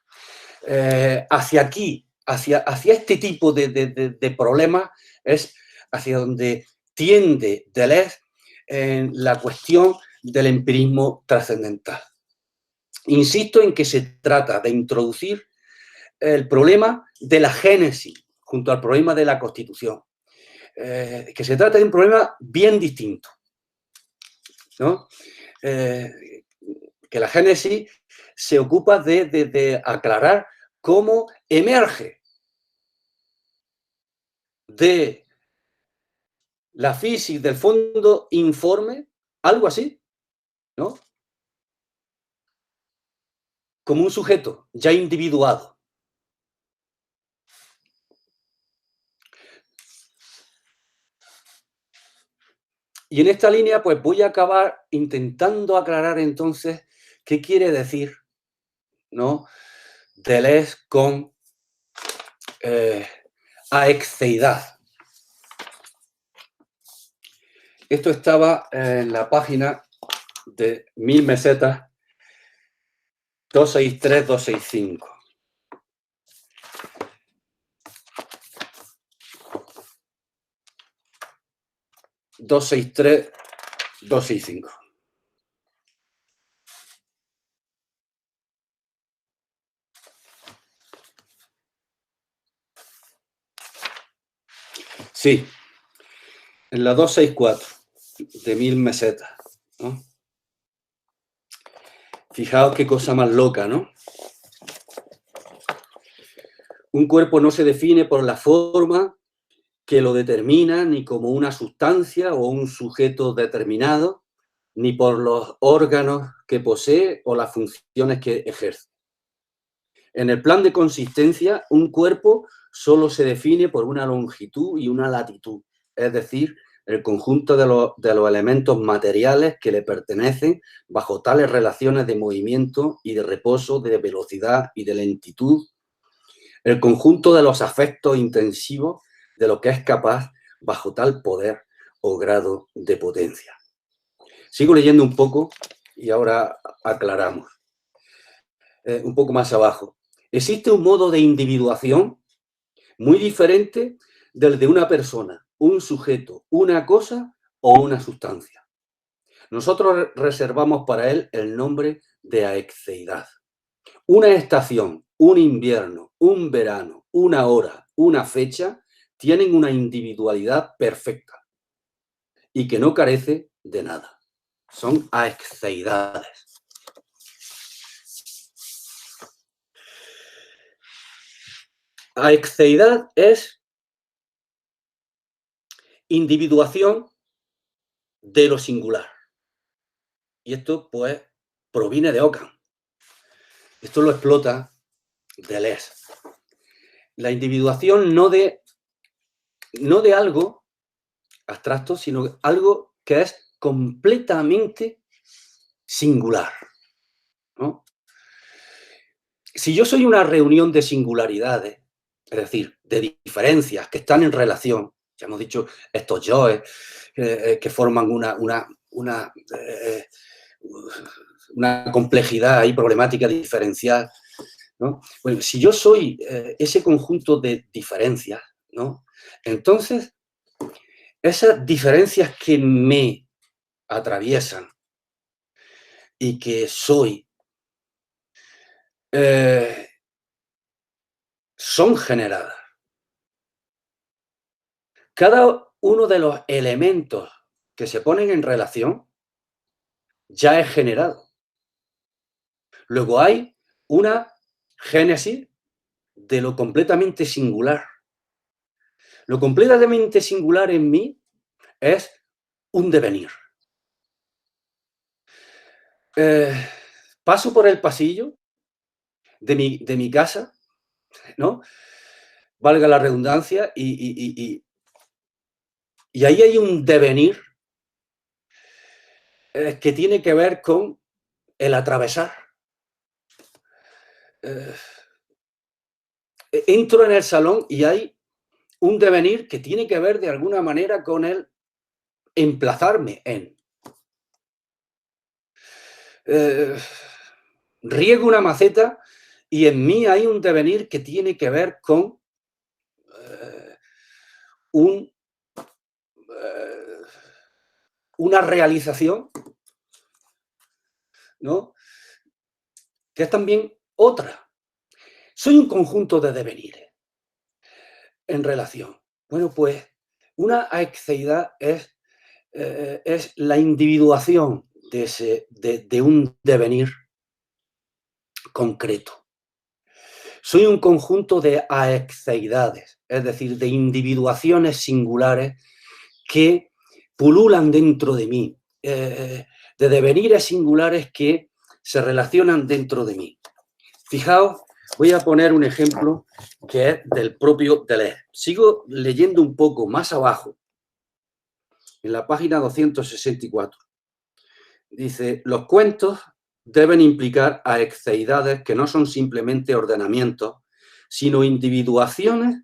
Hacia aquí, hacia este tipo de problemas, es hacia donde tiende Deleuze en la cuestión del empirismo trascendental. Insisto en que se trata de introducir el problema de la génesis junto al problema de la constitución, que se trata de un problema bien distinto, ¿no? Que la génesis se ocupa de aclarar cómo emerge de la física del fondo informe, algo así, ¿no? Como un sujeto ya individuado. Y en esta línea, pues voy a acabar intentando aclarar entonces qué quiere decir, ¿no? Deleuze con aexeidad. Esto estaba en la página de 1000 mesetas 263-265. $263-265. Sí, en la 264 de 1000 mesetas, ¿no? Fijaos qué cosa más loca, ¿no? Un cuerpo no se define por la forma que lo determina, ni como una sustancia o un sujeto determinado, ni por los órganos que posee o las funciones que ejerce. En el plan de consistencia, un cuerpo solo se define por una longitud y una latitud, es decir, el conjunto de los elementos materiales que le pertenecen bajo tales relaciones de movimiento y de reposo, de velocidad y de lentitud, el conjunto de los afectos intensivos de lo que es capaz bajo tal poder o grado de potencia. Sigo leyendo un poco y ahora aclaramos. Un poco más abajo. Existe un modo de individuación muy diferente del de una persona, un sujeto, una cosa o una sustancia. Nosotros reservamos para él el nombre de aexeidad. Una estación, un invierno, un verano, una hora, una fecha, tienen una individualidad perfecta y que no carece de nada. Son aexeidades. Aexeidad es individuación de lo singular. Y esto, pues, proviene de Ockham. Esto lo explota Deleuze. La individuación no de algo abstracto, sino algo que es completamente singular, ¿no? Si yo soy una reunión de singularidades, es decir, de diferencias que están en relación, ya hemos dicho estos yoes que forman una complejidad y problemática diferencial, ¿no? Bueno, si yo soy ese conjunto de diferencias, ¿no? Entonces, esas diferencias que me atraviesan y que soy, son generadas. Cada uno de los elementos que se ponen en relación ya es generado. Luego hay una génesis de lo completamente singular. Lo completamente singular en mí es un devenir. Paso por el pasillo de mi casa, ¿no? Valga la redundancia, y ahí hay un devenir que tiene que ver con el atravesar. Entro en el salón y hay un devenir que tiene que ver de alguna manera con el emplazarme en. Riego una maceta y en mí hay un devenir que tiene que ver con una realización, ¿no? Que es también otra. Soy un conjunto de devenires en relación. Bueno, pues una aexeidad es la individuación de un devenir concreto. Soy un conjunto de aexeidades, es decir, de individuaciones singulares que pululan dentro de mí, de devenires singulares que se relacionan dentro de mí. Fijaos, voy a poner un ejemplo que es del propio Deleuze. Sigo leyendo un poco más abajo, en la página 264. Dice, los cuentos deben implicar aexeidades que no son simplemente ordenamientos, sino individuaciones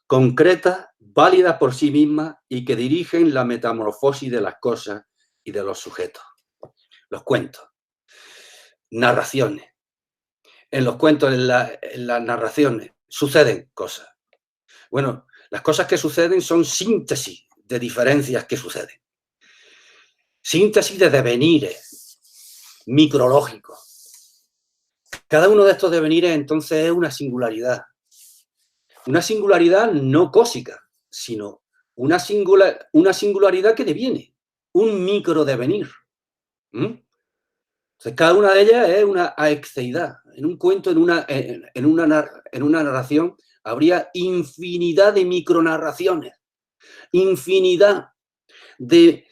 concretas válidas por sí mismas y que dirigen la metamorfosis de las cosas y de los sujetos. Los cuentos, narraciones. En los cuentos, en las narraciones, suceden cosas. Bueno, las cosas que suceden son síntesis de diferencias que suceden. Síntesis de devenires micrológicos. Cada uno de estos devenires entonces es una singularidad. Una singularidad no cósica, sino una singularidad que deviene, un microdevenir. Entonces, cada una de ellas es una aexeidad. En un cuento, en una narración, habría infinidad de micronarraciones, infinidad de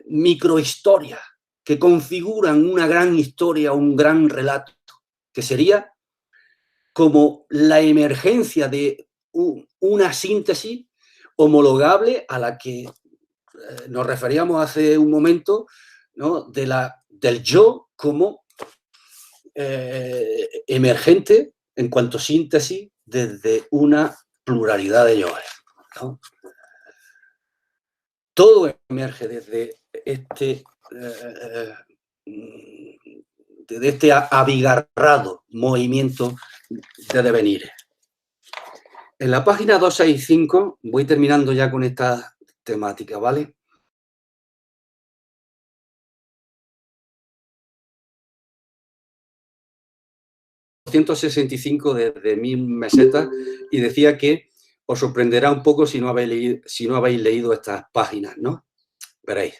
microhistorias que configuran una gran historia, un gran relato, que sería como la emergencia de una síntesis homologable a la que nos referíamos hace un momento, ¿no? Del yo como emergente en cuanto síntesis desde una pluralidad de yoes, ¿no? Todo emerge desde este abigarrado movimiento de devenires. En la página 265 voy terminando ya con esta temática, ¿vale? $165 de 1000 mesetas y decía que os sorprenderá un poco si no habéis leído estas páginas, ¿no? Veréis.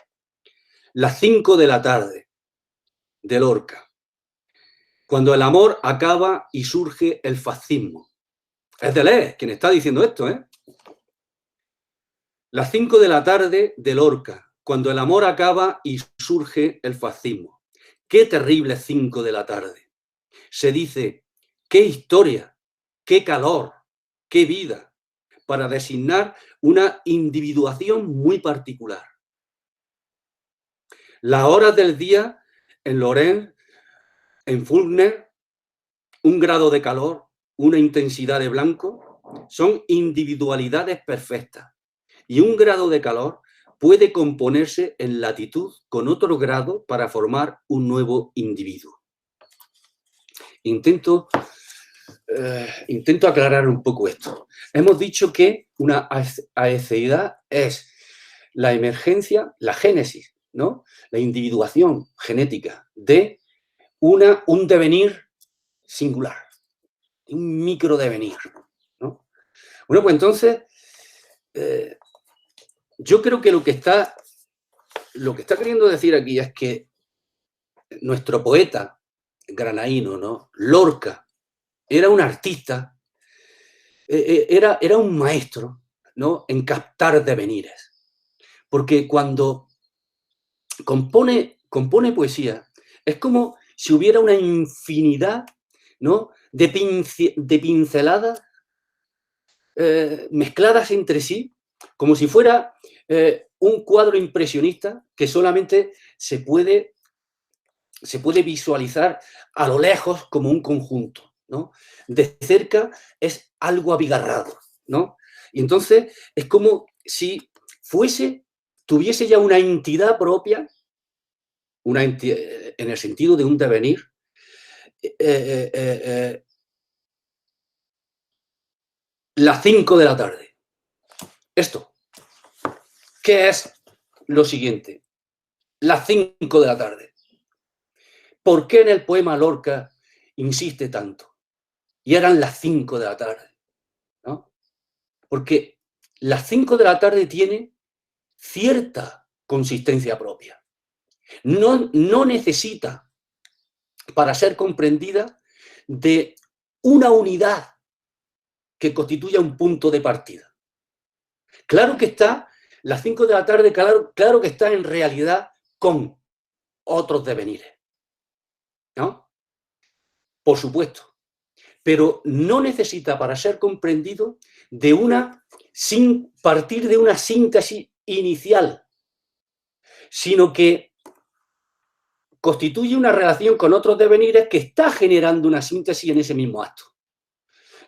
Las 5 de la tarde, de Lorca. Cuando el amor acaba y surge el fascismo. Es Deleuze quien está diciendo esto, ¿eh? Las 5 de la tarde de Lorca. Cuando el amor acaba y surge el fascismo. Qué terrible 5 de la tarde. Se dice, qué historia, qué calor, qué vida, para designar una individuación muy particular. Las horas del día en Lorenz, en Faulkner, un grado de calor, una intensidad de blanco, son individualidades perfectas. Y un grado de calor puede componerse en latitud con otro grado para formar un nuevo individuo. Intento aclarar un poco esto. Hemos dicho que una aeceidad es la emergencia, la génesis, ¿no? La individuación genética de un devenir singular, un microdevenir, ¿no? Bueno, pues entonces, yo creo que lo que está queriendo decir aquí es que nuestro poeta granaíno, ¿no? Lorca, era un artista, era un maestro, ¿no? En captar devenires. Porque cuando compone poesía, es como si hubiera una infinidad, ¿no? de pinceladas mezcladas entre sí, como si fuera un cuadro impresionista que solamente se puede visualizar a lo lejos como un conjunto, ¿no? De cerca es algo abigarrado, ¿no? Y entonces es como si tuviese ya una entidad propia, en el sentido de un devenir, las 5 de la tarde. Esto, ¿qué es lo siguiente? Las 5 de la tarde. ¿Por qué en el poema Lorca insiste tanto? Y eran las 5 de la tarde, ¿no? Porque las 5 de la tarde tiene cierta consistencia propia. No necesita, para ser comprendida, de una unidad que constituya un punto de partida. Claro que está, las 5 de la tarde, claro que está en realidad con otros devenires, ¿no? Por supuesto. Pero no necesita, para ser comprendido, sin partir de una síntesis inicial, sino que constituye una relación con otros devenires que está generando una síntesis en ese mismo acto.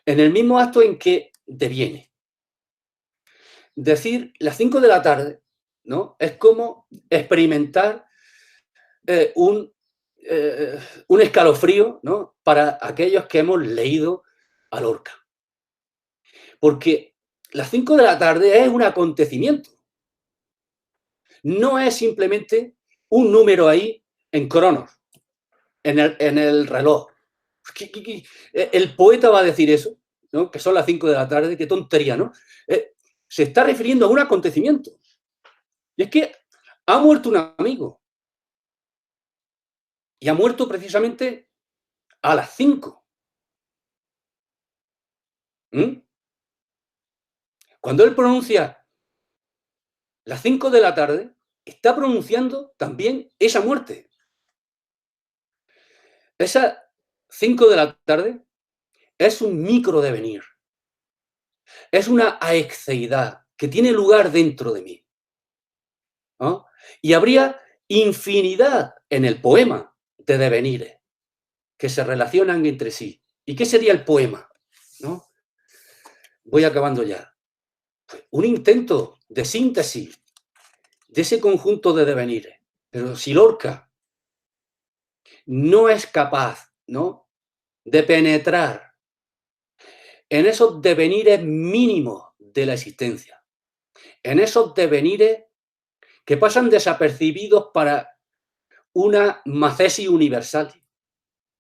En el mismo acto en que deviene. decir las 5 de la tarde, ¿no? Es como experimentar eh, un, un escalofrío, ¿no? Para aquellos que hemos leído a Lorca. Porque las 5 de la tarde es un acontecimiento. No es simplemente un número ahí en Cronos, en el reloj. El poeta va a decir eso, ¿no? Que son las 5 de la tarde, qué tontería, ¿no? Se está refiriendo a un acontecimiento. Y es que ha muerto un amigo. Y ha muerto precisamente a las 5. ¿Mm? Cuando él pronuncia las 5 de la tarde, está pronunciando también esa muerte. Esas 5 de la tarde es un micro devenir. Es una aexeidad que tiene lugar dentro de mí, ¿no? Y habría infinidad en el poema de devenires que se relacionan entre sí. ¿Y qué sería el poema? ¿No? Voy acabando ya. Un intento de síntesis de ese conjunto de devenires. Pero si Lorca no es capaz, ¿no?, de penetrar en esos devenires mínimos de la existencia, en esos devenires que pasan desapercibidos para una macesis universal,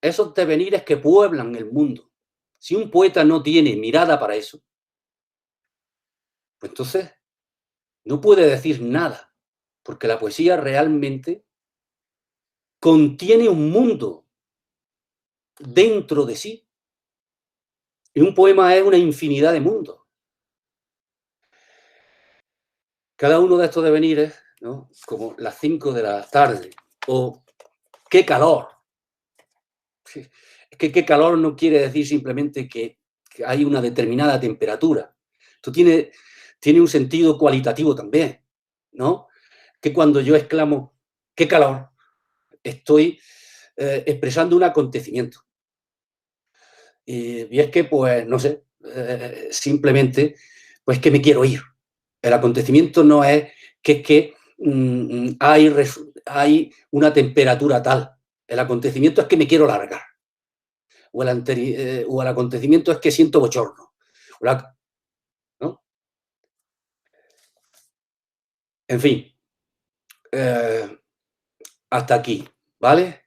esos devenires que pueblan el mundo. Si un poeta no tiene mirada para eso, pues entonces no puede decir nada, porque la poesía realmente contiene un mundo dentro de sí. Y un poema es una infinidad de mundos. Cada uno de estos devenires, ¿no?, como las 5 de la tarde, o qué calor. Es que qué calor no quiere decir simplemente que hay una determinada temperatura. Esto tiene un sentido cualitativo también, ¿no? Que cuando yo exclamo qué calor, estoy expresando un acontecimiento. Y es que, pues, no sé, simplemente, pues que me quiero ir. El acontecimiento no es que hay una temperatura tal. El acontecimiento es que me quiero largar. O el acontecimiento es que siento bochorno. ¿No? En fin, hasta aquí, ¿vale?